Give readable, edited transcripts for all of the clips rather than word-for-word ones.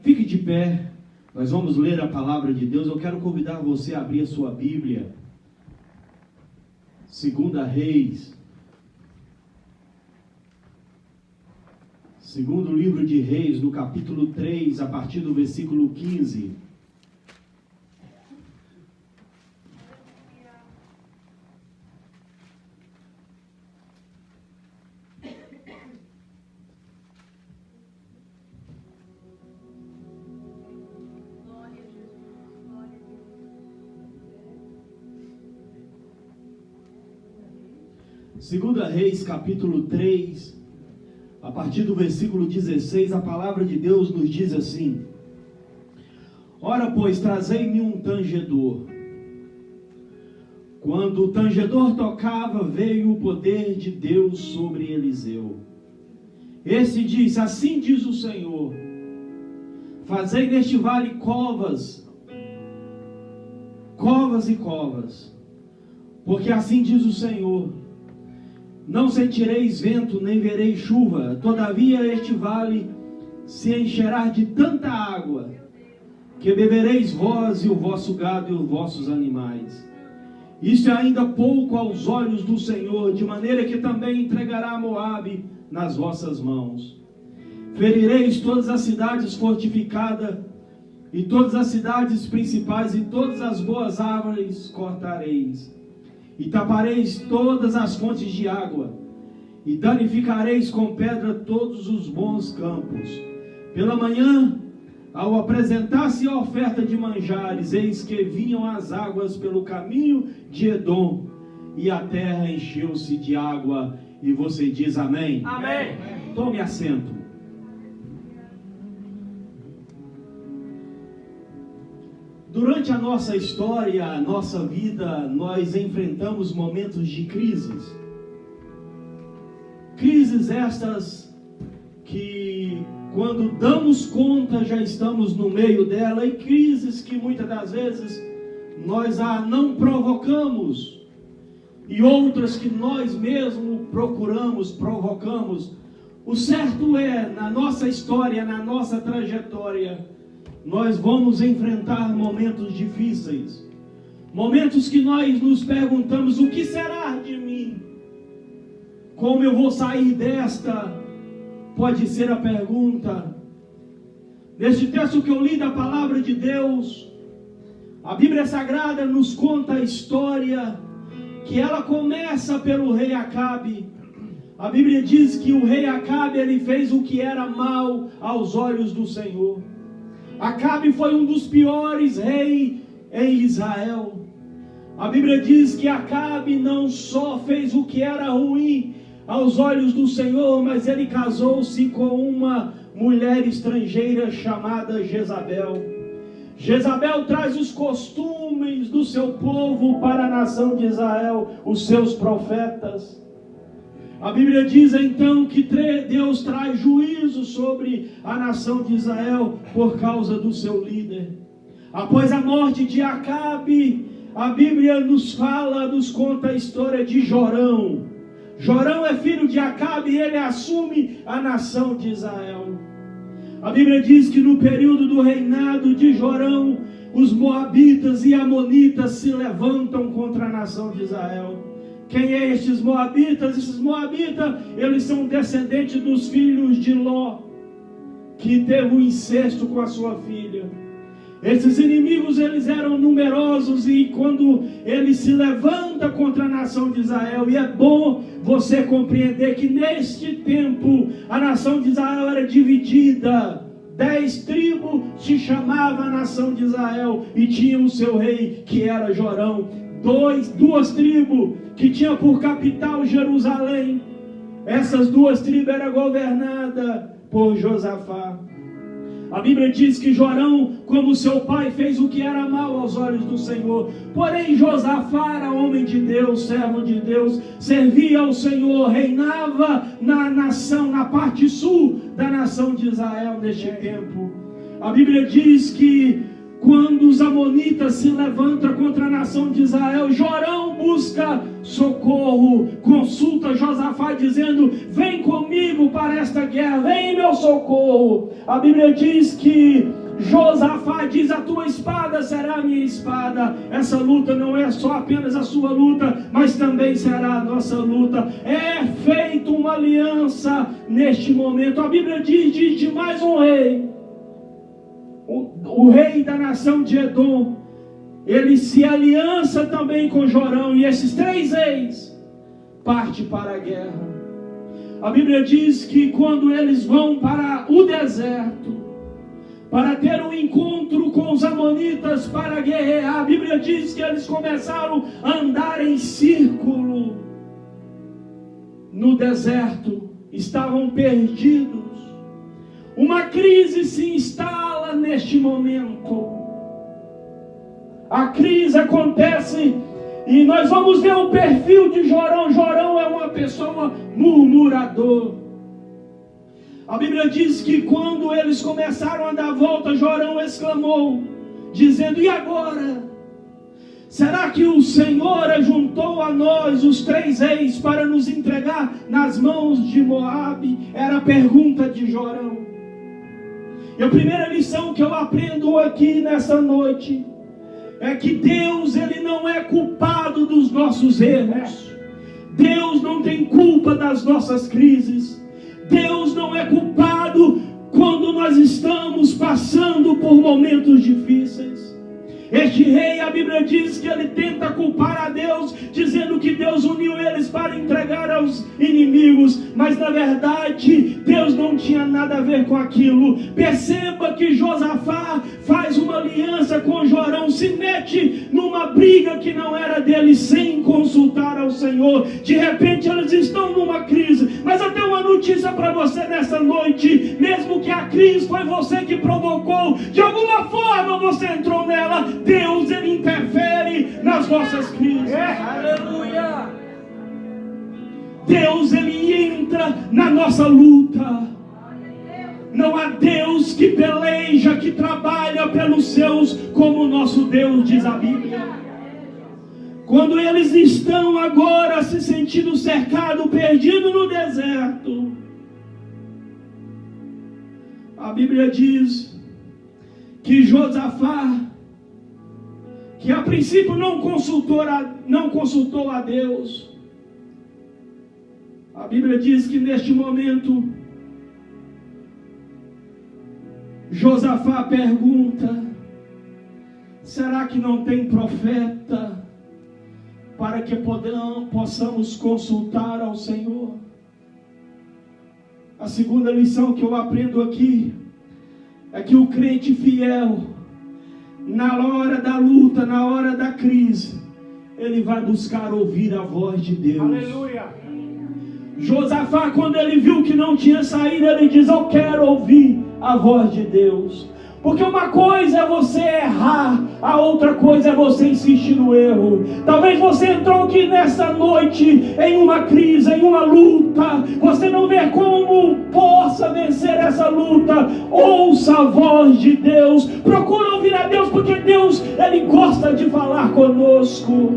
Fique de pé, nós vamos ler a palavra de Deus. Eu quero convidar você a abrir a sua Bíblia. 2 Reis. Segundo livro de Reis, no capítulo 3, a partir do versículo 15. Segunda Reis, capítulo 3, a partir do versículo 16, a palavra de Deus nos diz assim: Ora, pois, trazei-me um tangedor. Quando o tangedor tocava, veio o poder de Deus sobre Eliseu. Esse disse: Assim diz o Senhor, fazei neste vale covas e covas, porque assim diz o Senhor, não sentireis vento, nem vereis chuva, todavia este vale se encherá de tanta água, que bebereis vós e o vosso gado e os vossos animais. Isto é ainda pouco aos olhos do Senhor, de maneira que também entregará Moabe nas vossas mãos. Ferireis todas as cidades fortificadas, e todas as cidades principais, e todas as boas árvores cortareis. E tapareis todas as fontes de água, e danificareis com pedra todos os bons campos. Pela manhã, ao apresentar-se a oferta de manjares, eis que vinham as águas pelo caminho de Edom, e a terra encheu-se de água. E você diz amém? Amém. Tome assento. Durante a nossa história, a nossa vida, nós enfrentamos momentos de crises. Crises estas que, quando damos conta, já estamos no meio dela, e crises que muitas das vezes nós a não provocamos, e outras que nós mesmos provocamos. O certo é, na nossa história, na nossa trajetória, nós vamos enfrentar momentos difíceis, momentos que nós nos perguntamos: o que será de mim? Como eu vou sair desta? Pode ser a pergunta. Neste texto que eu li da palavra de Deus, a Bíblia Sagrada nos conta a história, que ela começa pelo rei Acabe. A Bíblia diz que o rei Acabe, ele fez o que era mal aos olhos do Senhor. Acabe foi um dos piores reis em Israel. A Bíblia diz que Acabe não só fez o que era ruim aos olhos do Senhor, mas ele casou-se com uma mulher estrangeira chamada Jezabel. Jezabel traz os costumes do seu povo para a nação de Israel, os seus profetas. A Bíblia diz então que Deus traz juízo sobre a nação de Israel por causa do seu líder. Após a morte de Acabe, a Bíblia nos conta a história de Jorão. Jorão é filho de Acabe e ele assume a nação de Israel. A Bíblia diz que no período do reinado de Jorão, os moabitas e amonitas se levantam contra a nação de Israel. Quem é estes moabitas? Esses moabitas, eles são descendentes dos filhos de Ló, que teve um incesto com a sua filha. Esses inimigos, eles eram numerosos, e quando eles se levantam contra a nação de Israel, e é bom você compreender que neste tempo a nação de Israel era dividida. 10 tribos se chamava a nação de Israel, e tinha o seu rei, que era Jorão. Duas tribos que tinha por capital Jerusalém. Essas duas tribos eram governadas por Josafá. A Bíblia diz que Jorão, como seu pai, fez o que era mal aos olhos do Senhor. Porém Josafá era homem de Deus, servo de Deus, servia ao Senhor, reinava na nação, na parte sul da nação de Israel neste tempo. A Bíblia diz que quando os amonitas se levantam contra a nação de Israel, Jorão busca socorro, consulta Josafá dizendo: vem comigo para esta guerra, vem em meu socorro. A Bíblia diz que Josafá diz: a tua espada será a minha espada. Essa luta não é só apenas a sua luta, mas também será a nossa luta. É feita uma aliança neste momento. A Bíblia diz de mais um rei, o rei da nação de Edom. Ele se aliança também com Jorão, e esses 3 reis partem para a guerra. A Bíblia diz que quando eles vão para o deserto, para ter um encontro com os amonitas, para guerrear, a Bíblia diz que eles começaram a andar em círculo no deserto, estavam perdidos. Uma crise se instala neste momento. A crise acontece e nós vamos ver o perfil de Jorão. Jorão é uma pessoa murmurador. A Bíblia diz que quando eles começaram a dar volta, Jorão exclamou, dizendo: e agora? Será que o Senhor ajuntou a nós os 3 reis para nos entregar nas mãos de Moabe? Era a pergunta de Jorão. E a primeira lição que eu aprendo aqui nessa noite é que Deus, Ele não é culpado dos nossos erros. Deus não tem culpa das nossas crises. Deus não é culpado quando nós estamos passando por momentos difíceis. Este rei, a Bíblia diz que ele tenta culpar a Deus, dizendo que Deus uniu eles para entregar aos inimigos, mas na verdade Deus não tinha nada a ver com aquilo. Perceba que Josafá faz uma aliança com Jorão, se mete numa briga que não era dele, sem consultar ao Senhor. De repente eles estão numa crise, mas eu tenho uma notícia para você nessa noite: mesmo que a crise foi você que provocou, de alguma forma você entrou nela, Deus, Ele interfere nas nossas crises. Aleluia! Deus, Ele entra na nossa luta. Não há Deus que peleja, que trabalha pelos seus, como o nosso Deus, diz a Bíblia. Quando eles estão agora se sentindo cercados, perdidos no deserto, a Bíblia diz que Josafá, que a princípio não consultou a Deus, a Bíblia diz que neste momento Josafá pergunta: será que não tem profeta para que possamos consultar ao Senhor? A segunda lição que eu aprendo aqui é que o crente fiel, na hora da luta, na hora da crise, ele vai buscar ouvir a voz de Deus. Aleluia! Josafá, quando ele viu que não tinha saída, ele diz: eu quero ouvir a voz de Deus. Porque uma coisa é você errar, a outra coisa é você insistir no erro. Talvez você entrou aqui nessa noite em uma crise, em uma luta. Você não vê como possa vencer essa luta. Ouça a voz de Deus. Procura ouvir a Deus, porque Deus, Ele gosta de falar conosco.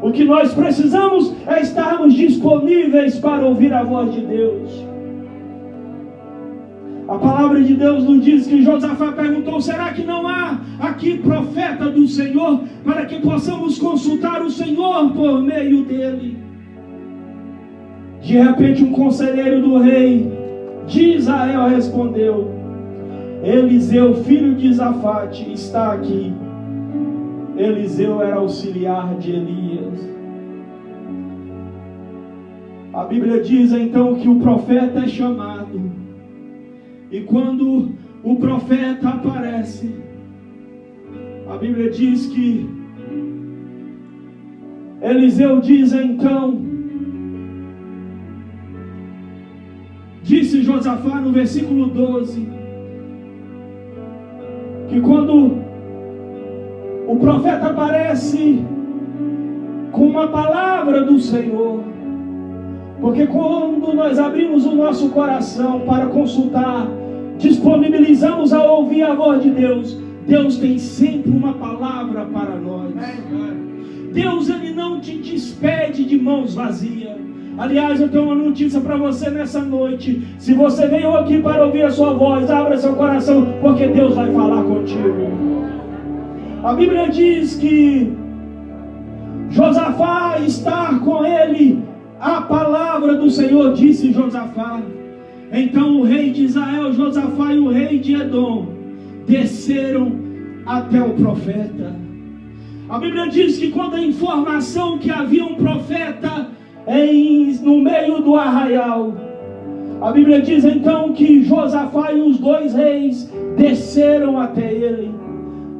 O que nós precisamos é estarmos disponíveis para ouvir a voz de Deus. A palavra de Deus nos diz que Josafá perguntou: será que não há aqui profeta do Senhor para que possamos consultar o Senhor por meio dele? De repente um conselheiro do rei de Israel respondeu: Eliseu, filho de Safate, está aqui. Eliseu era auxiliar de Elias. A Bíblia diz então que o profeta é chamado. E quando o profeta aparece, a Bíblia diz que Eliseu diz então, disse Josafá no versículo 12, que quando o profeta aparece com uma palavra do Senhor, porque quando nós abrimos o nosso coração para consultar, disponibilizamos a ouvir a voz de Deus, Deus tem sempre uma palavra para nós. Deus, Ele não te despede de mãos vazias. Aliás, eu tenho uma notícia para você nessa noite. Se você veio aqui para ouvir a sua voz, abra seu coração, porque Deus vai falar contigo. A Bíblia diz que Josafá está com ele. A palavra do Senhor, disse Josafá. Então o rei de Israel, Josafá, e o rei de Edom desceram até o profeta. A Bíblia diz que quando a informação que havia um profeta no meio do arraial, a Bíblia diz então que Josafá e os dois reis desceram até ele.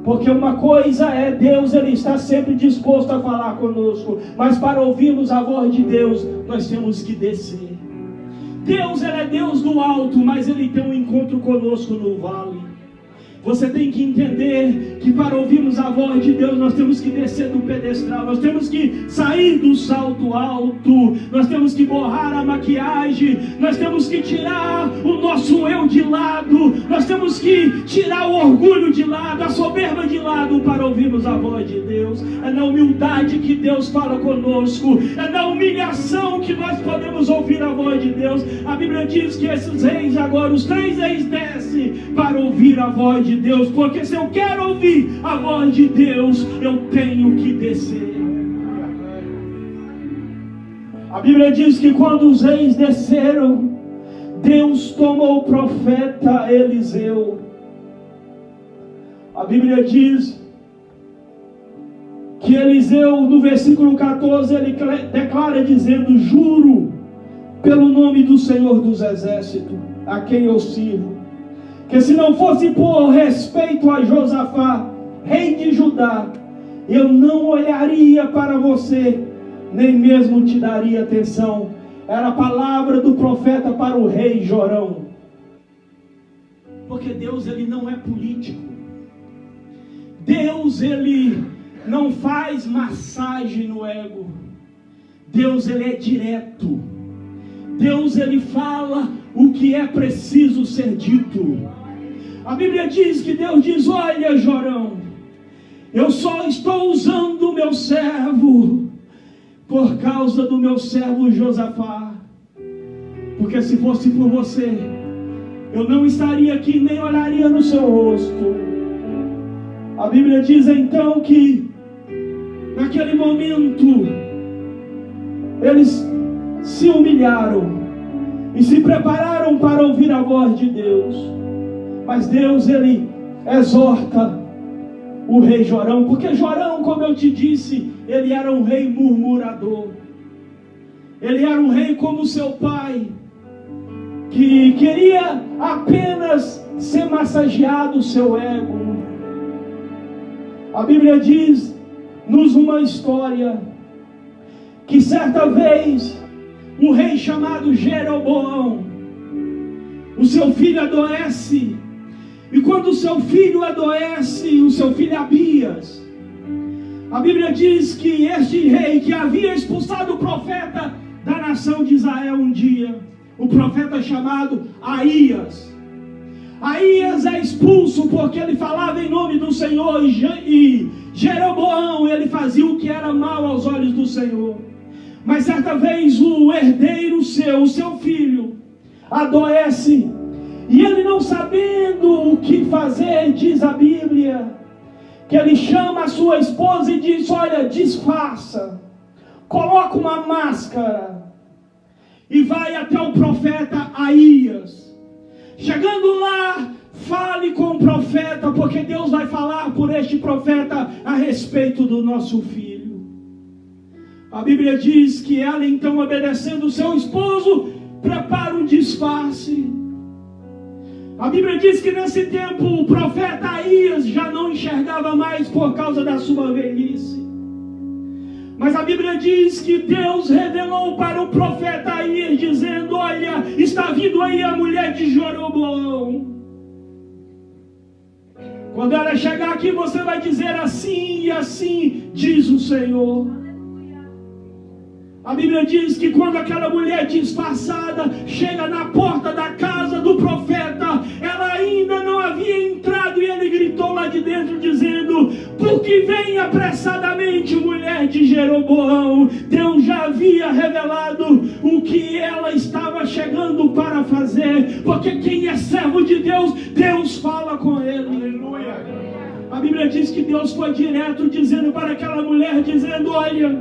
Porque uma coisa é Deus, Ele está sempre disposto a falar conosco, mas para ouvirmos a voz de Deus, nós temos que descer. Deus, Ele é Deus do alto, mas Ele tem um encontro conosco no vale. Você tem que entender que para ouvirmos a voz de Deus, nós temos que descer do pedestal, nós temos que sair do salto alto, nós temos que borrar a maquiagem, nós temos que tirar o nosso eu de lado, nós temos que tirar o orgulho de lado, a soberba de lado, para ouvirmos a voz de Deus. É na humildade que Deus fala conosco, é na humilhação que nós podemos ouvir a voz de Deus. A Bíblia diz que esses reis agora, os 3 reis descem para ouvir a voz de Deus, porque se eu quero ouvir a voz de Deus, eu tenho que descer. A Bíblia diz que quando os reis desceram, Deus tomou o profeta Eliseu. A Bíblia diz que Eliseu, no versículo 14, ele declara dizendo: juro pelo nome do Senhor dos Exércitos, a quem eu sirvo, que se não fosse por respeito a Josafá, rei de Judá, eu não olharia para você, nem mesmo te daria atenção. Era a palavra do profeta para o rei Jorão. Porque Deus, Ele não é político. Deus, Ele não faz massagem no ego. Deus, Ele é direto. Deus, Ele fala o que é preciso ser dito. A Bíblia diz que Deus diz: olha, Jorão, eu só estou usando o meu servo por causa do meu servo Josafá. Porque se fosse por você, eu não estaria aqui, nem olharia no seu rosto. A Bíblia diz então que naquele momento eles se humilharam e se prepararam para ouvir a voz de Deus. Mas Deus, Ele exorta o rei Jorão, porque Jorão, como eu te disse, ele era um rei murmurador. Ele era um rei como seu pai, que queria apenas ser massageado o seu ego. A Bíblia diz-nos uma história, que certa vez, um rei chamado Jeroboão, o seu filho adoece. E quando o seu filho adoece, o seu filho Abias, a Bíblia diz que este rei que havia expulsado o profeta da nação de Israel um dia, o profeta chamado Aías. Aías é expulso porque ele falava em nome do Senhor, e Jeroboão, ele fazia o que era mal aos olhos do Senhor. Mas certa vez o herdeiro o seu filho, adoece. E ele, não sabendo o que fazer, diz a Bíblia, que ele chama a sua esposa e diz: olha, disfarça, coloca uma máscara e vai até o profeta Aías. Chegando lá, fale com o profeta, porque Deus vai falar por este profeta a respeito do nosso filho. A Bíblia diz que ela, então, obedecendo o seu esposo, prepara um disfarce. A Bíblia diz que nesse tempo o profeta Aías já não enxergava mais por causa da sua velhice. Mas a Bíblia diz que Deus revelou para o profeta Aías, dizendo: olha, está vindo aí a mulher de Jeroboão. Quando ela chegar aqui, você vai dizer assim e assim diz o Senhor. A Bíblia diz que quando aquela mulher disfarçada chega na porta da casa do profeta, ela ainda não havia entrado e ele gritou lá de dentro, dizendo: porque vem apressadamente, mulher de Jeroboão. Deus já havia revelado o que ela estava chegando para fazer, porque quem é servo de Deus, Deus fala com ele. Aleluia. A Bíblia diz que Deus foi direto, dizendo para aquela mulher, dizendo: olha,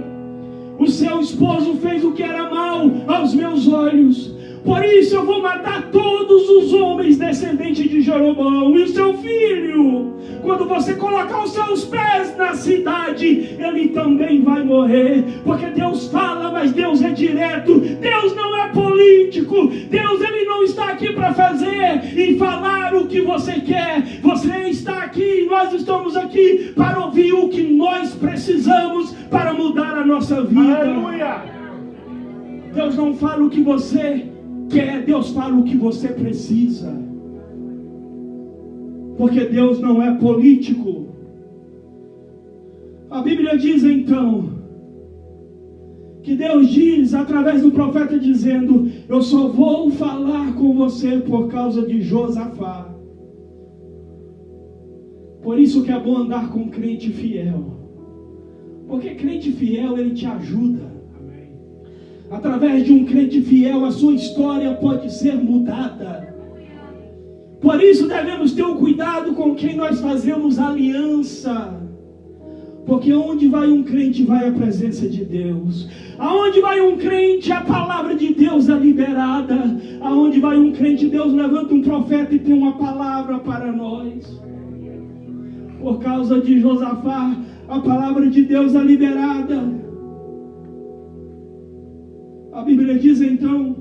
o seu esposo fez o que era mal aos meus olhos, por isso eu vou matar todos os homens descendentes de Jeroboão. E o seu filho, quando você colocar os seus pés na cidade, ele também vai morrer. Porque Deus fala, mas Deus é direto. Deus não é político. Deus, ele não está aqui para fazer e falar o que você quer. Você está aqui, nós estamos aqui para ouvir o que nós precisamos para mudar a nossa vida. Aleluia. Deus não fala o que você quer, Deus fala o que você precisa. Porque Deus não é político. A Bíblia diz então que Deus diz através do profeta, dizendo: eu só vou falar com você por causa de Josafá. Por isso que é bom andar com crente fiel, porque crente fiel, ele te ajuda. Através de um crente fiel, a sua história pode ser mudada. Por isso devemos ter um cuidado com quem nós fazemos aliança. Porque onde vai um crente, vai a presença de Deus. Aonde vai um crente, a palavra de Deus é liberada. Aonde vai um crente, Deus levanta um profeta e tem uma palavra para nós. Por causa de Josafá, a palavra de Deus é liberada. A Bíblia diz então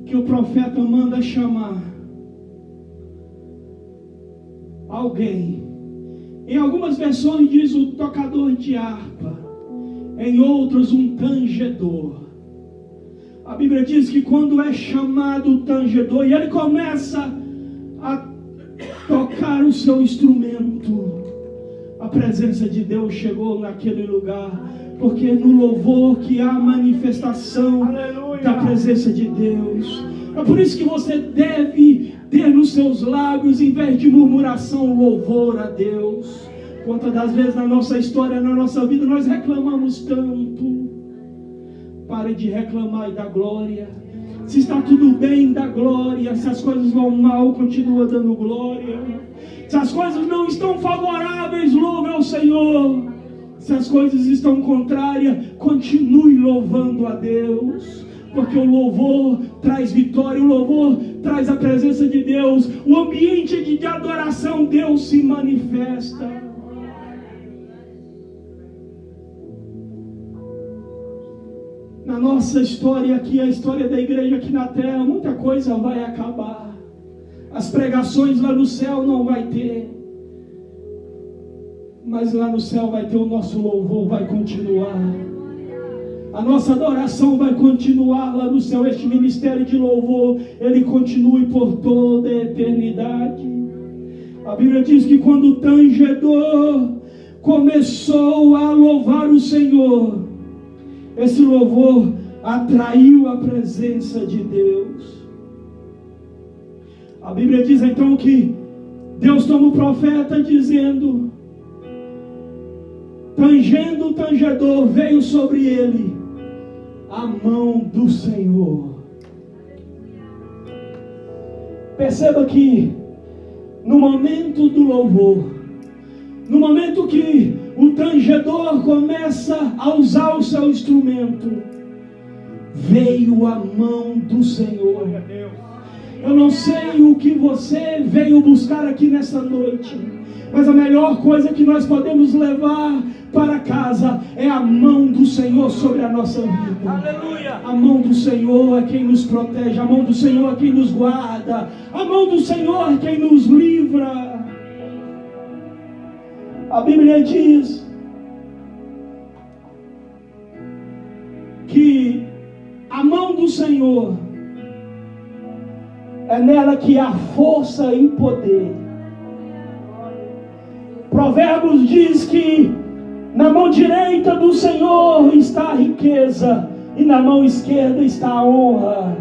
que o profeta manda chamar alguém. Em algumas versões diz o tocador de harpa, em outras um tangedor. A Bíblia diz que quando é chamado o tangedor e ele começa a tocar o seu instrumento, a presença de Deus chegou naquele lugar. Porque no louvor que há manifestação, aleluia, da presença de Deus. É por isso que você deve ter nos seus lábios, em vez de murmuração, louvor a Deus. Quantas das vezes na nossa história, na nossa vida, nós reclamamos tanto. Pare de reclamar e dar glória. Se está tudo bem, dá glória. Se as coisas vão mal, continua dando glória. Se as coisas não estão favoráveis, louve ao Senhor. Se as coisas estão contrárias, continue louvando a Deus. Porque o louvor traz vitória, o louvor traz a presença de Deus. O ambiente de adoração, Deus se manifesta. Na nossa história aqui, a história da igreja aqui na terra, muita coisa vai acabar. As pregações lá no céu não vai ter. Mas lá no céu vai ter o nosso louvor, vai continuar. A nossa adoração vai continuar lá no céu. Este ministério de louvor, ele continue por toda a eternidade. A Bíblia diz que quando o tangedor começou a louvar o Senhor, esse louvor atraiu a presença de Deus. A Bíblia diz então que Deus toma o profeta dizendo: tangendo o tangedor, veio sobre ele a mão do Senhor. Perceba que no momento do louvor, no momento que o tangedor começa a usar o seu instrumento, veio a mão do Senhor. Eu não sei o que você veio buscar aqui nessa noite, mas a melhor coisa que nós podemos levar para casa é a mão do Senhor sobre a nossa vida. Aleluia. A mão do Senhor é quem nos protege, a mão do Senhor é quem nos guarda, a mão do Senhor é quem nos livra. A Bíblia diz que a mão do Senhor é nela que há força e poder. Provérbios diz que na mão direita do Senhor está a riqueza e na mão esquerda está a honra.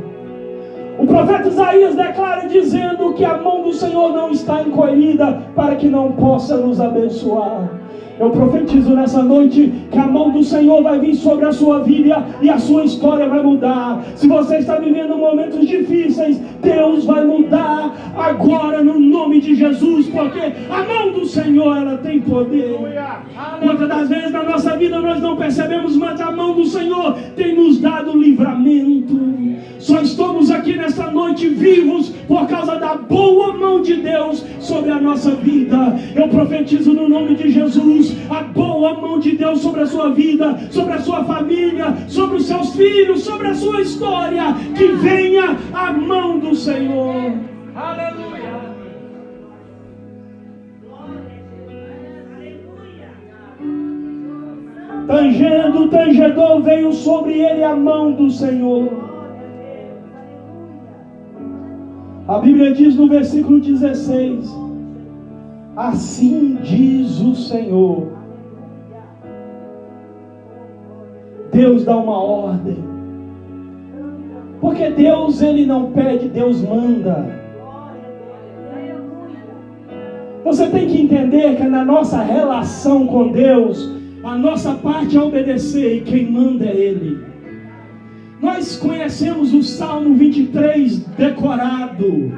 O profeta Isaías declara dizendo que a mão do Senhor não está encolhida para que não possa nos abençoar. Eu profetizo nessa noite que a mão do Senhor vai vir sobre a sua vida e a sua história vai mudar. Se você está vivendo momentos difíceis, Deus vai mudar agora no nome de Jesus, porque a mão do Senhor, ela tem poder. Muitas das vezes na nossa vida nós não percebemos, mas a mão do Senhor tem nos dado livramento. Só estamos aqui nesta noite vivos por causa da boa mão de Deus sobre a nossa vida. Eu profetizo no nome de Jesus a boa mão de Deus sobre a sua vida, sobre a sua família, sobre os seus filhos, sobre a sua história. Que venha a mão do Senhor. Aleluia. Tangendo o tangedor, veio sobre ele a mão do Senhor. A Bíblia diz no versículo 16: assim diz o Senhor. Deus dá uma ordem. Porque Deus, Ele não pede, Deus manda. Você tem que entender que na nossa relação com Deus, a nossa parte é obedecer e quem manda é Ele. Nós conhecemos o Salmo 23 decorado.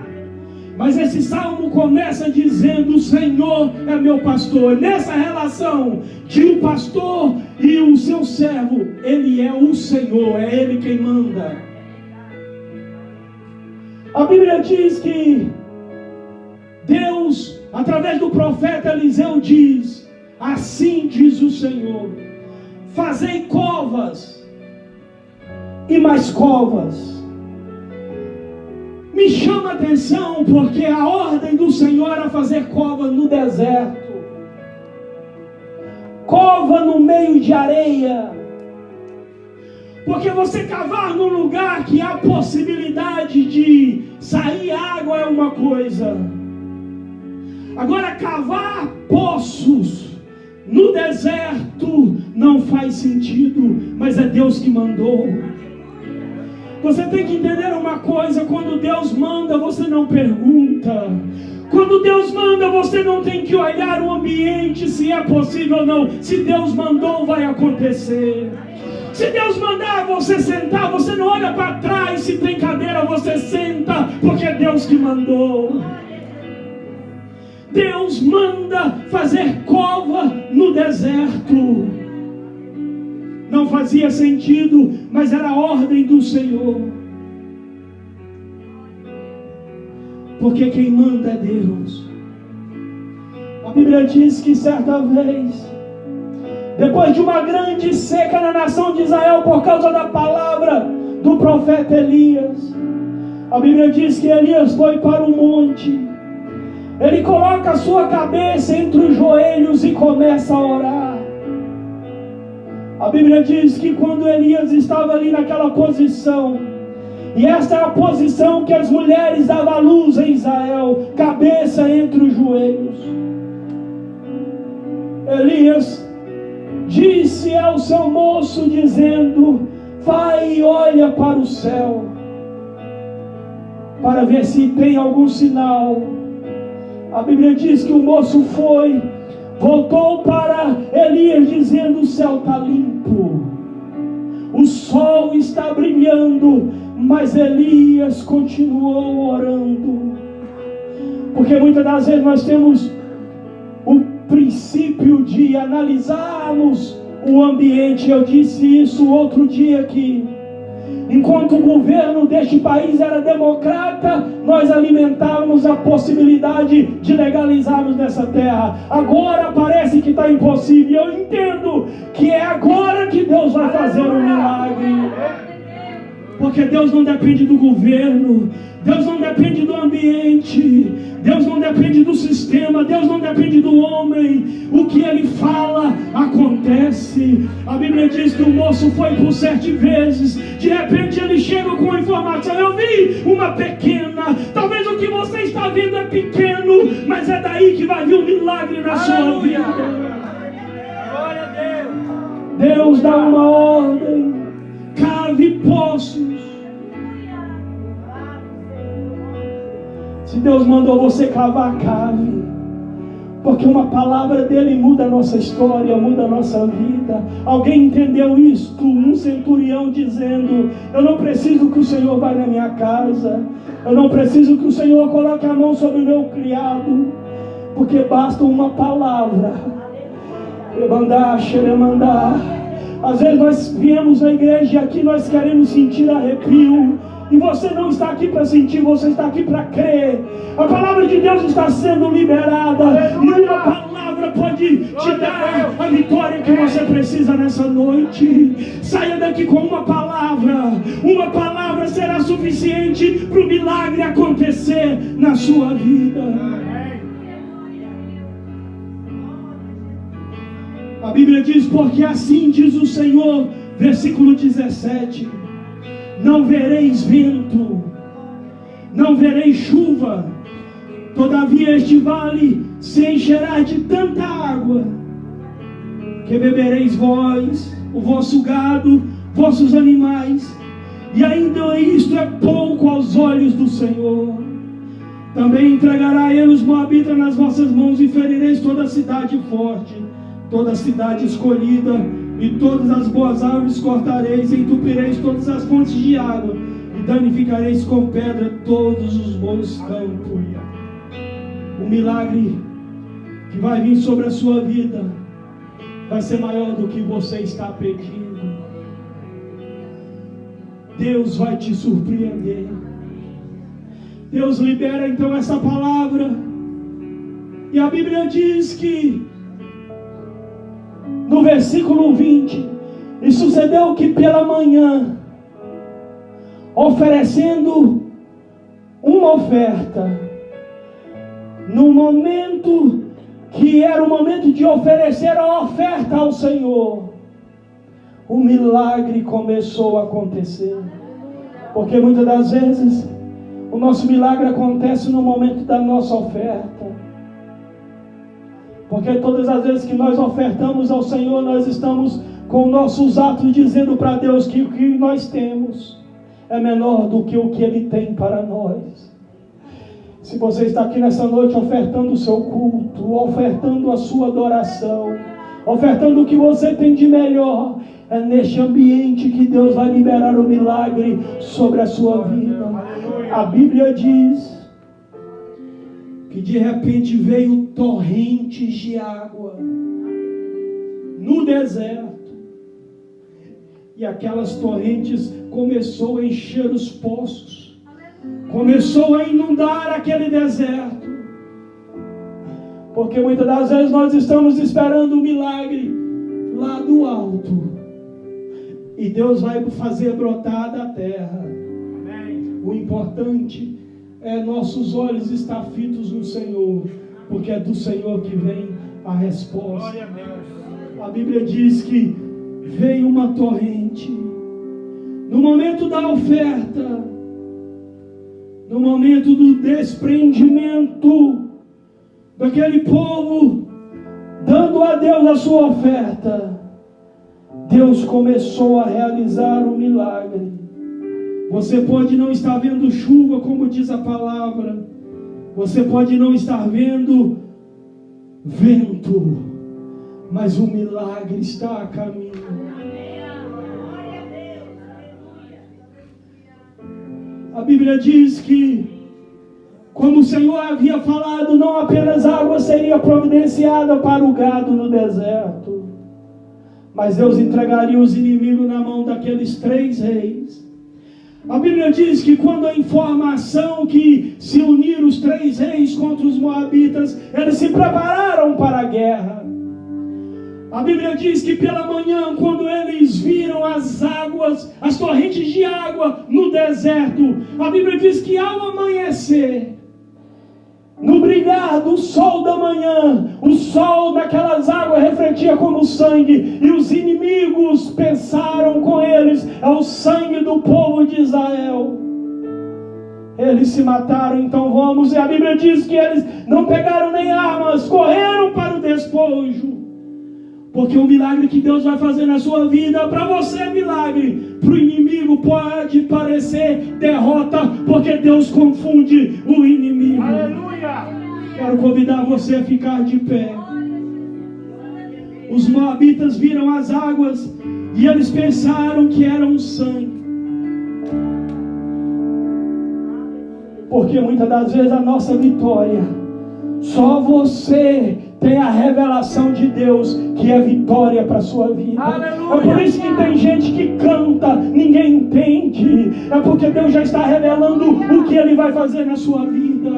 Mas esse salmo começa dizendo: o Senhor é meu pastor. Nessa relação de o pastor e o seu servo, Ele é o Senhor, é Ele quem manda. A Bíblia diz que Deus, através do profeta Eliseu, diz: assim diz o Senhor, fazei covas e mais covas. Me chama a atenção porque a ordem do Senhor era fazer cova no deserto, cova no meio de areia, porque você cavar num lugar que há possibilidade de sair água é uma coisa, agora cavar poços no deserto não faz sentido, mas é Deus que mandou. Você tem que entender uma coisa: quando Deus manda, você não pergunta. Quando Deus manda, você não tem que olhar o ambiente se é possível ou não. Se Deus mandou, vai acontecer. Se Deus mandar você sentar, você não olha para trás. Se tem cadeira, você senta, porque é Deus que mandou. Deus manda fazer cova no deserto. Não fazia sentido, mas era a ordem do Senhor. Porque quem manda é Deus. A Bíblia diz que certa vez, depois de uma grande seca na nação de Israel por causa da palavra do profeta Elias, a Bíblia diz que Elias foi para o monte. Ele coloca a sua cabeça entre os joelhos e começa a orar. A Bíblia diz que quando Elias estava ali naquela posição, e esta é a posição que as mulheres davam à luz em Israel, cabeça entre os joelhos, Elias disse ao seu moço dizendo: vai e olha para o céu, para ver se tem algum sinal. A Bíblia diz que o moço foi, voltou para Elias dizendo: o céu está limpo, o sol está brilhando. Mas Elias continuou orando. Porque muitas das vezes nós temos o princípio de analisarmos o ambiente. Eu disse isso outro dia aqui. Enquanto o governo deste país era democrata, nós alimentávamos a possibilidade de legalizarmos nessa terra. Agora parece que está impossível. Eu entendo que é agora que Deus vai fazer um milagre. Porque Deus não depende do governo, Deus não depende do ambiente, Deus não depende do sistema, Deus não depende do homem. O que Ele fala, acontece. A Bíblia diz que o moço foi por 7 vezes. De repente ele chega com a informação: eu vi uma pequena. Talvez o que você está vendo é pequeno, mas é daí que vai vir um milagre na sua vida. Glória a Deus. Deus dá uma ordem: cave poços. Se Deus mandou você cavar, cave. Porque uma palavra dele muda a nossa história, muda a nossa vida. Alguém entendeu isto? Um centurião dizendo: eu não preciso que o Senhor vá na minha casa, eu não preciso que o Senhor coloque a mão sobre o meu criado, porque basta uma palavra. Mandar. Às vezes nós viemos na igreja e aqui nós queremos sentir arrepio. E você não está aqui para sentir, você está aqui para crer. A palavra de Deus está sendo liberada. E uma palavra pode te dar a vitória que você precisa nessa noite. Saia daqui com uma palavra. Uma palavra será suficiente para o milagre acontecer na sua vida. A Bíblia diz: porque assim diz o Senhor, versículo 17: não vereis vento, não vereis chuva, todavia este vale se encherá de tanta água, que bebereis vós, o vosso gado, vossos animais, e ainda isto é pouco aos olhos do Senhor. Também entregará ele os moabitas nas vossas mãos, e ferireis toda a cidade forte, toda a cidade escolhida, e todas as boas árvores cortareis, e entupireis todas as fontes de água, e danificareis com pedra todos os bons campos. O milagre que vai vir sobre a sua vida vai ser maior do que você está pedindo. Deus vai te surpreender. Deus libera então essa palavra, e a Bíblia diz que no versículo 20: e sucedeu que pela manhã, oferecendo uma oferta, no momento que era o momento de oferecer a oferta ao Senhor, o milagre começou a acontecer. Porque muitas das vezes o nosso milagre acontece no momento da nossa oferta. Porque todas as vezes que nós ofertamos ao Senhor, nós estamos com nossos atos dizendo para Deus que o que nós temos é menor do que o que Ele tem para nós. Se você está aqui nessa noite ofertando o seu culto, ofertando a sua adoração, ofertando o que você tem de melhor, é neste ambiente que Deus vai liberar o milagre sobre a sua vida. A Bíblia diz que de repente veio torrentes de água no deserto, e aquelas torrentes começou a encher os poços, começou a inundar aquele deserto. Porque muitas das vezes nós estamos esperando um milagre lá do alto, e Deus vai fazer brotar da terra. O importante é nossos olhos estar fitos no Senhor, porque é do Senhor que vem a resposta. A Bíblia diz que veio uma torrente no momento da oferta, no momento do desprendimento daquele povo, dando a Deus a sua oferta. Deus começou a realizar o milagre. Você pode não estar vendo chuva, como diz a palavra. Você pode não estar vendo vento, mas o milagre está a caminho. A Bíblia diz que, como o Senhor havia falado, não apenas água seria providenciada para o gado no deserto, mas Deus entregaria os inimigos na mão daqueles 3 reis. A Bíblia diz que quando a informação que se uniram os 3 reis contra os moabitas, eles se prepararam para a guerra. A Bíblia diz que pela manhã, quando eles viram as águas, as torrentes de água no deserto, a Bíblia diz que ao amanhecer, no brilhar do sol da manhã, o sol daquelas águas refletia como sangue, e os inimigos pensaram com eles: é o sangue do povo de Israel. Eles se mataram, então vamos. E a Bíblia diz que eles não pegaram nem armas, correram para o despojo, Porque o milagre que Deus vai fazer na sua vida, para você é milagre, para o inimigo pode parecer derrota, porque Deus confunde o inimigo. Aleluia! Quero convidar você a ficar de pé. Os moabitas viram as águas e eles pensaram que eram sangue. Porque muitas das vezes a nossa vitória, só você tem a revelação de Deus que é vitória para a sua vida. Aleluia. É por isso que tem gente que canta, ninguém entende. É porque Deus já está revelando o que Ele vai fazer na sua vida.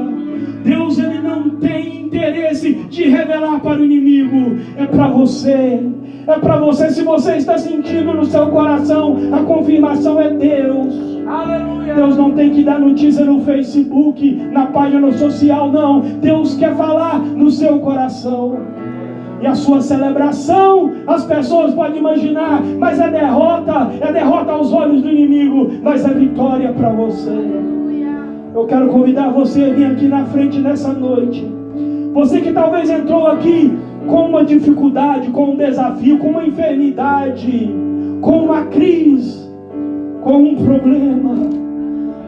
Deus, Ele não tem interesse de revelar para o inimigo. É para você. É para você. Se você está sentindo no seu coração, a confirmação é Deus. Aleluia. Deus não tem que dar notícia no Facebook, na página social, não. Deus quer falar no seu coração. E a sua celebração, as pessoas podem imaginar, mas é derrota aos olhos do inimigo, mas é vitória para você. Eu quero convidar você a vir aqui na frente nessa noite. Você que talvez entrou aqui com uma dificuldade, com um desafio, com uma enfermidade, com uma crise, com um problema.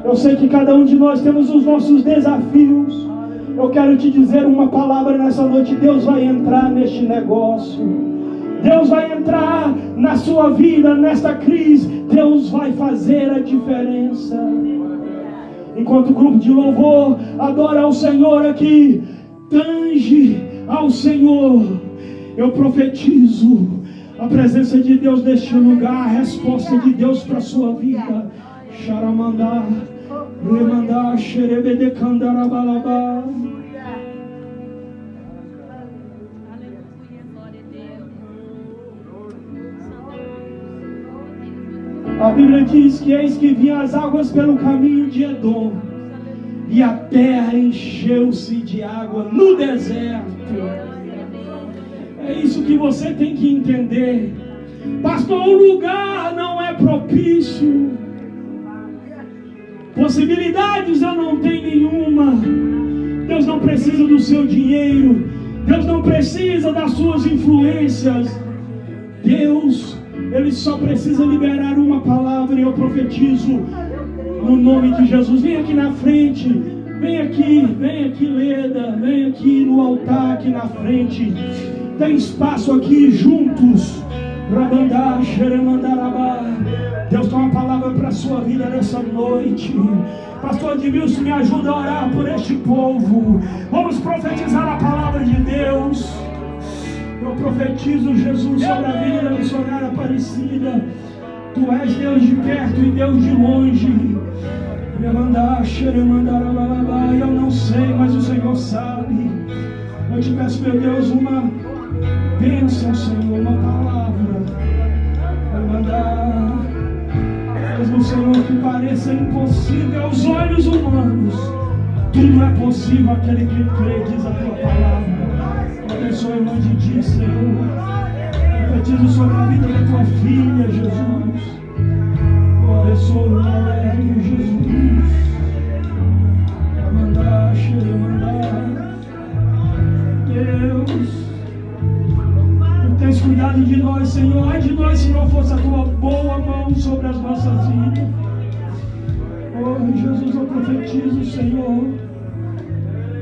Eu sei que cada um de nós temos os nossos desafios. Eu quero te dizer uma palavra nessa noite. Deus vai entrar neste negócio. Deus vai entrar na sua vida, nesta crise. Deus vai fazer a diferença. Enquanto o grupo de louvor adora ao Senhor aqui, tange ao Senhor, eu profetizo a presença de Deus neste lugar, a resposta de Deus para a sua vida. Xaramandá, remandá, xerebedecandarabalabá. A Bíblia diz que eis que vinham as águas pelo caminho de Edom, e a terra encheu-se de água no deserto. É isso que você tem que entender. Pastor, o lugar não é propício. Possibilidades eu não tenho nenhuma. Deus não precisa do seu dinheiro. Deus não precisa das suas influências. Deus, Ele só precisa liberar uma palavra, e eu profetizo no nome de Jesus. Vem aqui na frente. Vem aqui, Leda. Vem aqui no altar, aqui na frente. Tem espaço aqui juntos. Rabandá, xeremandarabá. Deus tem uma palavra para a sua vida nessa noite. Pastor Edmilson, me ajuda a orar por este povo. Vamos profetizar a palavra de Deus. Eu profetizo, Jesus, sobre a vida da missionária Aparecida. Tu és Deus de perto e Deus de longe. Eu não sei, mas o Senhor sabe. Eu te peço, meu Deus, uma bênção, Senhor, uma palavra. Vai mandar. Mesmo, Senhor, que pareça impossível aos olhos humanos, tudo é possível aquele que crê, diz a tua palavra. Abençoe o nome de Ti, Senhor. Profetizo sobre a vida da tua filha, Jesus. Abençoe o nome de Jesus. Mandar, mandar. Deus, Tu tens cuidado de nós, Senhor. Ai de nós se não fosse a tua boa mão sobre as nossas vidas. Oh, Jesus, eu profetizo, Senhor.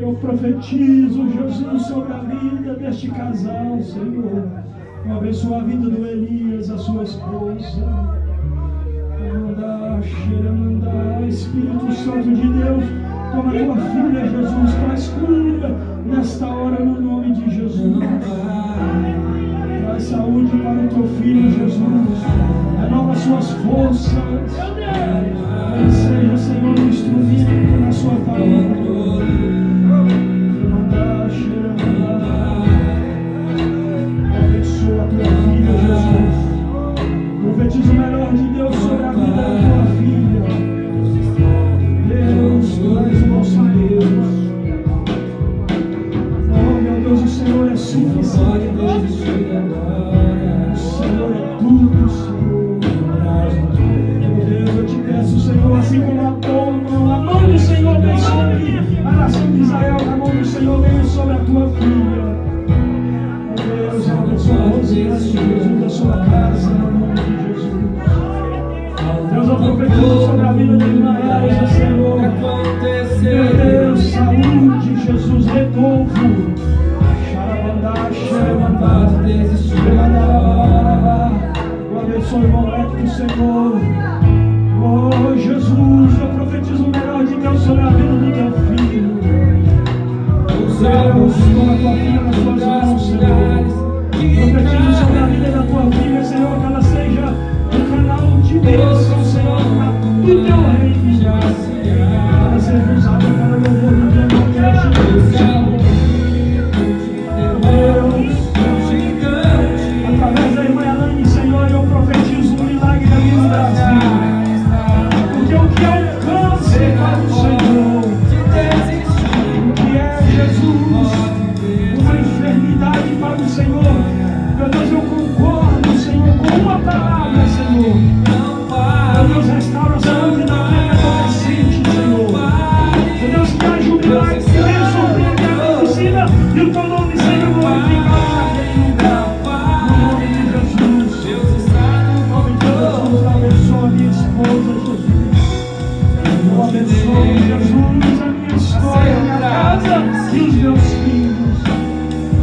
Eu profetizo, Jesus, sobre a vida deste casal, Senhor. Eu abençoe a vida do Elias, a sua esposa. Mandar, Espírito Santo de Deus, toma a tua filha, Jesus, traz cura nesta hora no nome de Jesus. Traz saúde para o teu filho, Jesus. Renova suas forças. Ele seja, Senhor, um instrumento na sua palavra. Abençoa a tua filha, Jesus. Profetiza o melhor de Deus sobre a vida da tua filha. Deus, Tu és o nosso Deus. Oh, meu Deus, o Senhor é suficiente. O Senhor é tudo, Senhor. Meu Deus, eu te peço, Senhor, assim como a mão do Senhor vem sobre a nação de Israel, a mão do Senhor vem sobre a tua filha. Meu Deus, eu abençoe a Rosina, povo. Eu abençoe o irmão Hector, Senhor. Oh Jesus, eu profetizo o melhor de Deus sobre a vida do teu filho. Deus, toma a tua filha nas tuas mãos, Senhor. Profetizo sobre a vida da tua filha, Senhor, que ela seja o canal de bênção, Senhor, do teu reino. Ela seja usada para o louvor do teu nome, Jesus. Através da irmã Elane, Senhor, eu profetizo um milagre aqui no Brasil. Porque o que é o câncer para o Senhor, o que é Jesus, uma enfermidade para o Senhor, meu Deus, eu concordo, Senhor, com uma palavra, Senhor. Meu Deus, restaura a saúde da minha adolescente, Senhor. Meu Deus, que haja um milagre, que venha surpreender a medicina e o teu nome seja glorificado naquele lugar. Abençoa a minha esposa, Jesus. Eu abençoo, Jesus, a minha história, a minha casa e os meus filhos.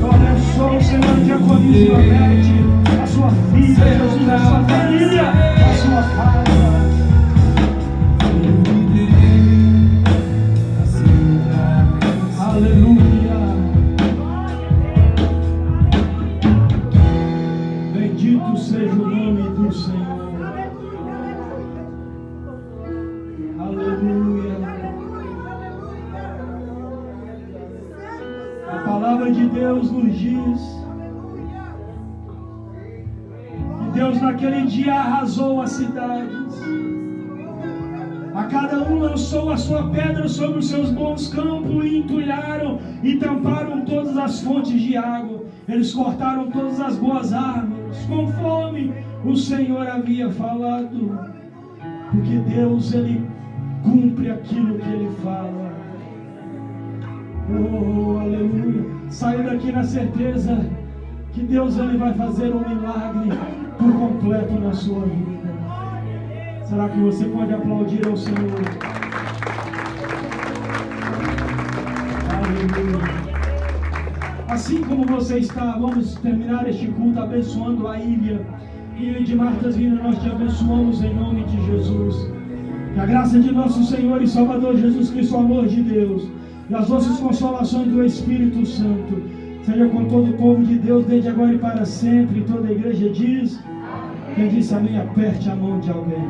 Eu abençoo, Senhor, diaconismo, a Beth, a sua filha, Jesus, a sua família, a sua casa. Aleluia. Bendito seja o nome do Senhor. A palavra de Deus nos diz que Deus naquele dia arrasou as cidades. A cada um lançou a sua pedra sobre os seus bons campos e entulharam e tamparam todas as fontes de água. Eles cortaram todas as boas árvores, conforme o Senhor havia falado. Porque Deus, Ele cumpre aquilo que Ele fala. Oh, aleluia. Saia daqui na certeza que Deus, Ele vai fazer um milagre por completo na sua vida. Será que você pode aplaudir ao Senhor? Aleluia. Assim como você está, vamos terminar este culto abençoando a Ilha. E de Martas Vinas nós te abençoamos em nome de Jesus. Que a graça de nosso Senhor e Salvador Jesus Cristo, o amor de Deus e as doces consolações do Espírito Santo seja com todo o povo de Deus desde agora e para sempre. E toda a igreja diz: quem disse amém, aperte a mão de alguém.